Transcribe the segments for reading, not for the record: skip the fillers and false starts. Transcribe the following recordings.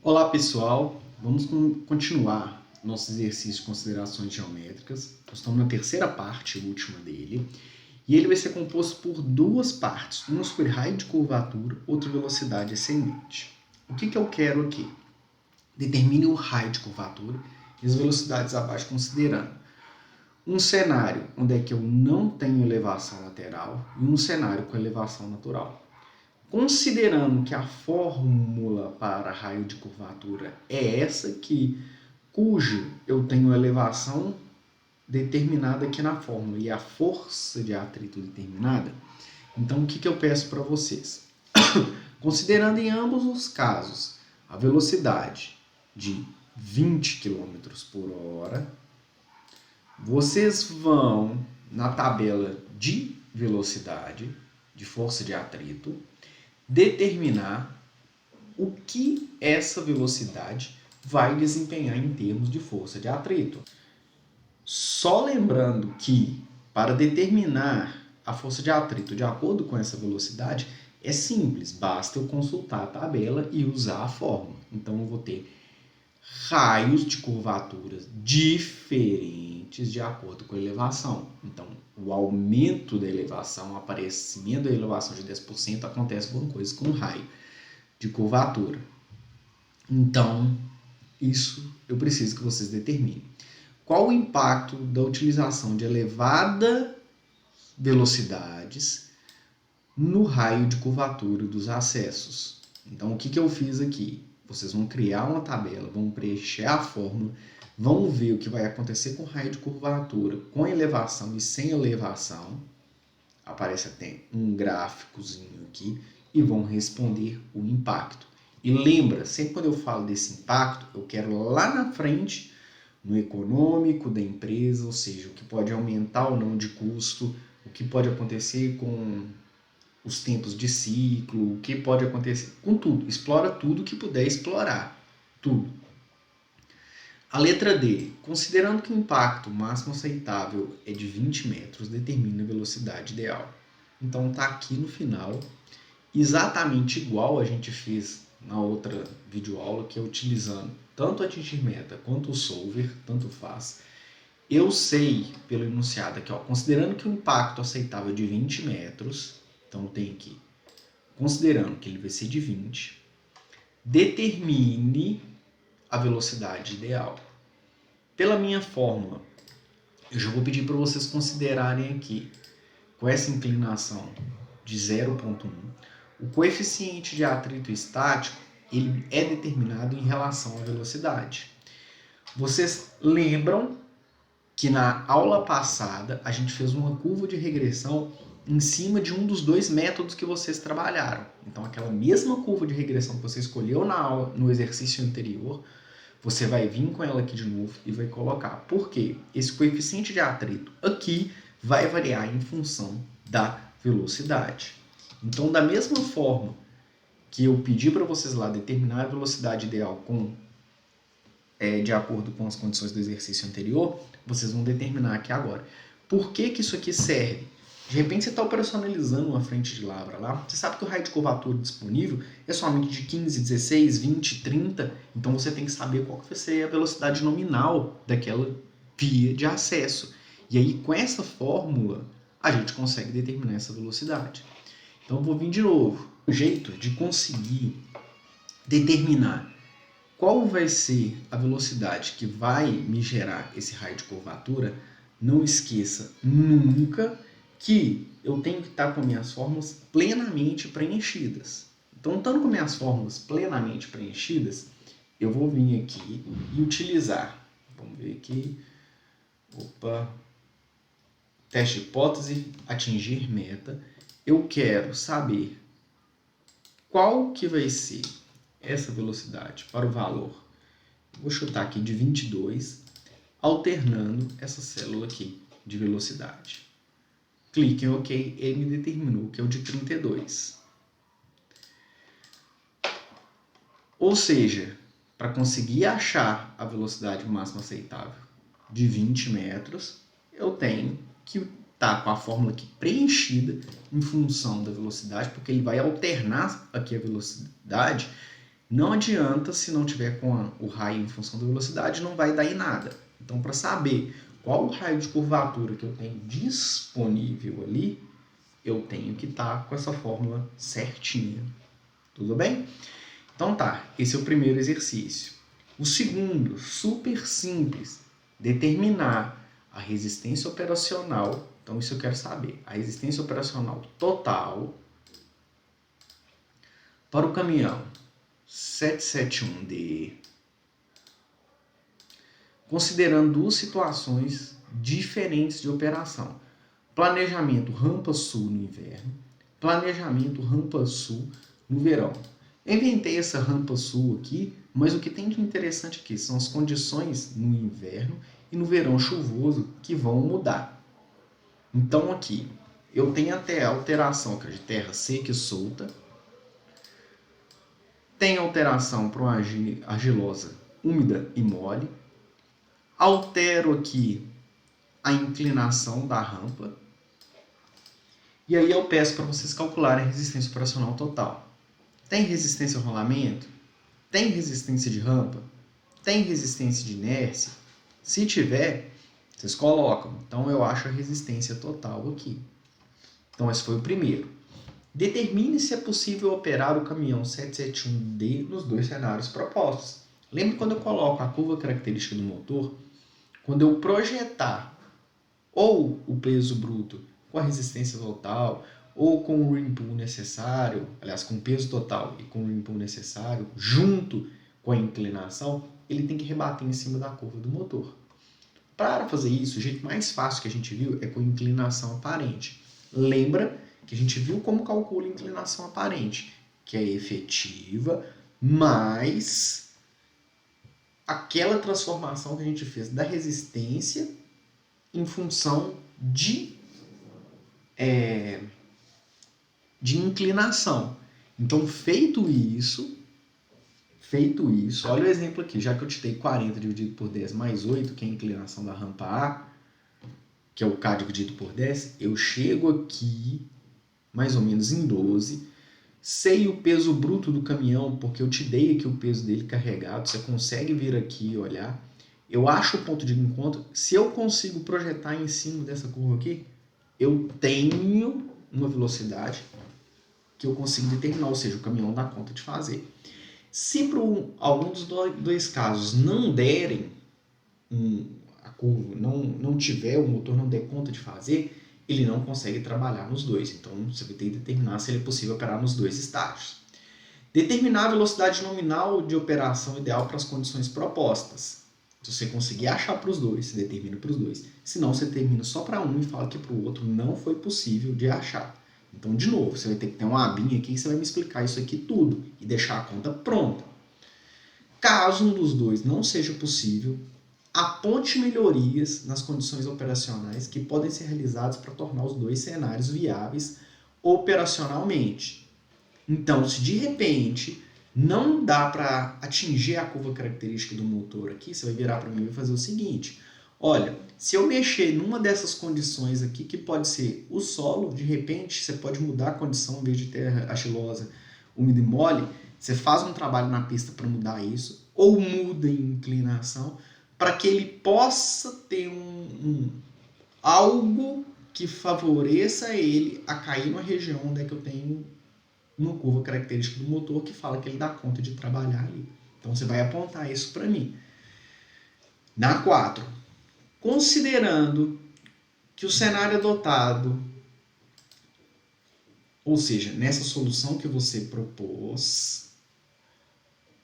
Olá pessoal, vamos continuar nosso exercício de considerações geométricas. Nós estamos na terceira parte, última dele, e ele vai ser composto por duas partes, uma sobre raio de curvatura, outra velocidade ascendente. O que eu quero aqui? Determine o raio de curvatura e as velocidades abaixo considerando um cenário onde é que eu não tenho elevação lateral e um cenário com elevação natural. Considerando que a fórmula para raio de curvatura é essa aqui, cujo eu tenho a elevação determinada aqui na fórmula e a força de atrito determinada, então o que eu peço para vocês? Considerando em ambos os casos a velocidade de 20 km por hora, vocês vão na tabela de velocidade, de força de atrito, determinar o que essa velocidade vai desempenhar em termos de força de atrito. Só lembrando que, para determinar a força de atrito de acordo com essa velocidade, é simples, basta eu consultar a tabela e usar a fórmula. Então, eu vou ter raios de curvaturas diferentes de acordo com a elevação. Então, o aumento da elevação, o aparecimento da elevação de 10% acontece alguma coisa com o raio de curvatura. Então, isso eu preciso que vocês determinem. Qual o impacto da utilização de elevadas velocidades no raio de curvatura dos acessos? Então, o que eu fiz aqui? Vocês vão criar uma tabela, vão preencher a fórmula, vão ver o que vai acontecer com o raio de curvatura, com elevação e sem elevação. Aparece até um gráficozinho aqui e vão responder o impacto. E lembra, sempre quando eu falo desse impacto, eu quero lá na frente, no econômico da empresa, ou seja, o que pode aumentar ou não de custo, o que pode acontecer com os tempos de ciclo, o que pode acontecer com tudo. Explora tudo que puder explorar. Tudo. A letra D. Considerando que o impacto máximo aceitável é de 20 metros, determina a velocidade ideal. Então está aqui no final, exatamente igual a gente fez na outra videoaula, que é utilizando tanto atingir meta quanto o solver, tanto faz. Eu sei pelo enunciado aqui, considerando que o impacto aceitável é de 20 metros, então tem aqui, considerando que ele vai ser de 20, determine a velocidade ideal. Pela minha fórmula, eu já vou pedir para vocês considerarem aqui, com essa inclinação de 0,1, o coeficiente de atrito estático ele é determinado em relação à velocidade. Vocês lembram que na aula passada a gente fez uma curva de regressão em cima de um dos dois métodos que vocês trabalharam. Então, aquela mesma curva de regressão que você escolheu na aula, no exercício anterior, você vai vir com ela aqui de novo e vai colocar. Por quê? Esse coeficiente de atrito aqui vai variar em função da velocidade. Então, da mesma forma que eu pedi para vocês lá determinar a velocidade ideal de acordo com as condições do exercício anterior, vocês vão determinar aqui agora. Por que isso aqui serve? De repente você está operacionalizando uma frente de lavra lá, você sabe que o raio de curvatura disponível é somente de 15, 16, 20, 30, então você tem que saber qual que vai ser a velocidade nominal daquela via de acesso. E aí com essa fórmula a gente consegue determinar essa velocidade. Então eu vou vir de novo. O jeito de conseguir determinar qual vai ser a velocidade que vai me gerar esse raio de curvatura, não esqueça nunca que eu tenho que estar com minhas fórmulas plenamente preenchidas. Então, estando com minhas fórmulas plenamente preenchidas, eu vou vir aqui e utilizar. Vamos ver aqui. Teste de hipótese, atingir meta. Eu quero saber qual que vai ser essa velocidade para o valor. Vou chutar aqui de 22, alternando essa célula aqui de velocidade. Clique em OK, ele me determinou que é o de 32. Ou seja, para conseguir achar a velocidade máxima aceitável de 20 metros, eu tenho que estar com a fórmula aqui preenchida em função da velocidade, porque ele vai alternar aqui a velocidade Não adianta, se não tiver com o raio em função da velocidade, não vai dar em nada. Então, para saber qual o raio de curvatura que eu tenho disponível ali, eu tenho que estar com essa fórmula certinha. Tudo bem? Então tá, esse é o primeiro exercício. O segundo, super simples, determinar a resistência operacional. Então isso eu quero saber. A resistência operacional total para o caminhão 771D, considerando duas situações diferentes de operação. Planejamento rampa sul no inverno, planejamento rampa sul no verão. Eu inventei essa rampa sul aqui, mas o que tem de interessante aqui são as condições no inverno e no verão chuvoso que vão mudar. Então aqui eu tenho até alteração de terra seca e solta, tem alteração para uma argilosa úmida e mole, altero aqui a inclinação da rampa, e aí eu peço para vocês calcularem a resistência operacional total. Tem resistência ao rolamento? Tem resistência de rampa? Tem resistência de inércia? Se tiver, vocês colocam. Então eu acho a resistência total aqui. Então esse foi o primeiro. Determine se é possível operar o caminhão 771D nos dois cenários propostos. Lembra quando eu coloco a curva característica do motor? Quando eu projetar ou o peso bruto com a resistência total, ou com o rim pull necessário, aliás, com o peso total e com o rim pull necessário, junto com a inclinação, ele tem que rebater em cima da curva do motor. Para fazer isso, o jeito mais fácil que a gente viu é com inclinação aparente. Lembra que a gente viu como calcula a inclinação aparente, que é efetiva, mais aquela transformação que a gente fez da resistência em função de inclinação. Então, feito isso, olha o exemplo aqui, já que eu tirei 40 dividido por 10 mais 8, que é a inclinação da rampa A, que é o K dividido por 10, eu chego aqui mais ou menos em 12, sei o peso bruto do caminhão, porque eu te dei aqui o peso dele carregado, você consegue vir aqui e olhar. Eu acho o ponto de encontro. Se eu consigo projetar em cima dessa curva aqui, eu tenho uma velocidade que eu consigo determinar, ou seja, o caminhão dá conta de fazer. Se para algum dos dois casos não derem a curva, não tiver, o motor não der conta de fazer, ele não consegue trabalhar nos dois. Então você vai ter que determinar se ele é possível operar nos dois estágios. Determinar a velocidade nominal de operação ideal para as condições propostas. Se você conseguir achar para os dois, você determina para os dois. Se não, você determina só para um e fala que para o outro não foi possível de achar. Então, de novo, você vai ter que ter uma abinha aqui e você vai me explicar isso aqui tudo e deixar a conta pronta. Caso um dos dois não seja possível, aponte melhorias nas condições operacionais que podem ser realizadas para tornar os dois cenários viáveis operacionalmente. Então, se de repente não dá para atingir a curva característica do motor aqui, você vai virar para mim e vai fazer o seguinte: olha, se eu mexer numa dessas condições aqui, que pode ser o solo, de repente você pode mudar a condição, em vez de terra argilosa, úmida e mole, você faz um trabalho na pista para mudar isso, ou muda em inclinação, para que ele possa ter algo que favoreça ele a cair numa região onde é que eu tenho uma curva característica do motor que fala que ele dá conta de trabalhar ali. Então você vai apontar isso para mim. Na 4, considerando que o cenário adotado, ou seja, nessa solução que você propôs,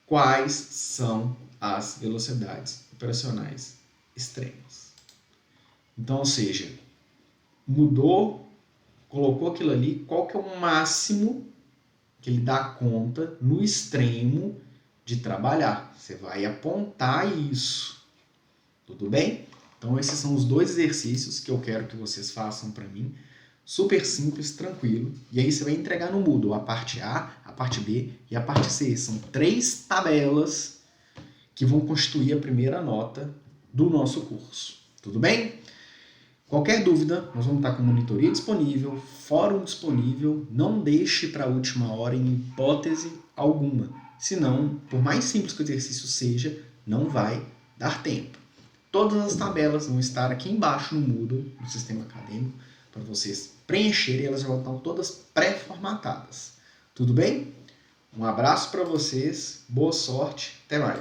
quais são as velocidades operacionais extremas? Então, ou seja, mudou, colocou aquilo ali, qual que é o máximo que ele dá conta no extremo de trabalhar? Você vai apontar isso. Tudo bem? Então esses são os dois exercícios que eu quero que vocês façam para mim. Super simples, tranquilo. E aí você vai entregar no Moodle a parte A, a parte B e a parte C. São 3 tabelas que vão constituir a primeira nota do nosso curso. Tudo bem? Qualquer dúvida, nós vamos estar com monitoria disponível, fórum disponível. Não deixe para a última hora em hipótese alguma. senão, por mais simples que o exercício seja, não vai dar tempo. Todas as tabelas vão estar aqui embaixo no Moodle, no sistema acadêmico, para vocês preencherem, elas já vão estar todas pré-formatadas. Tudo bem? Um abraço para vocês, boa sorte, até mais.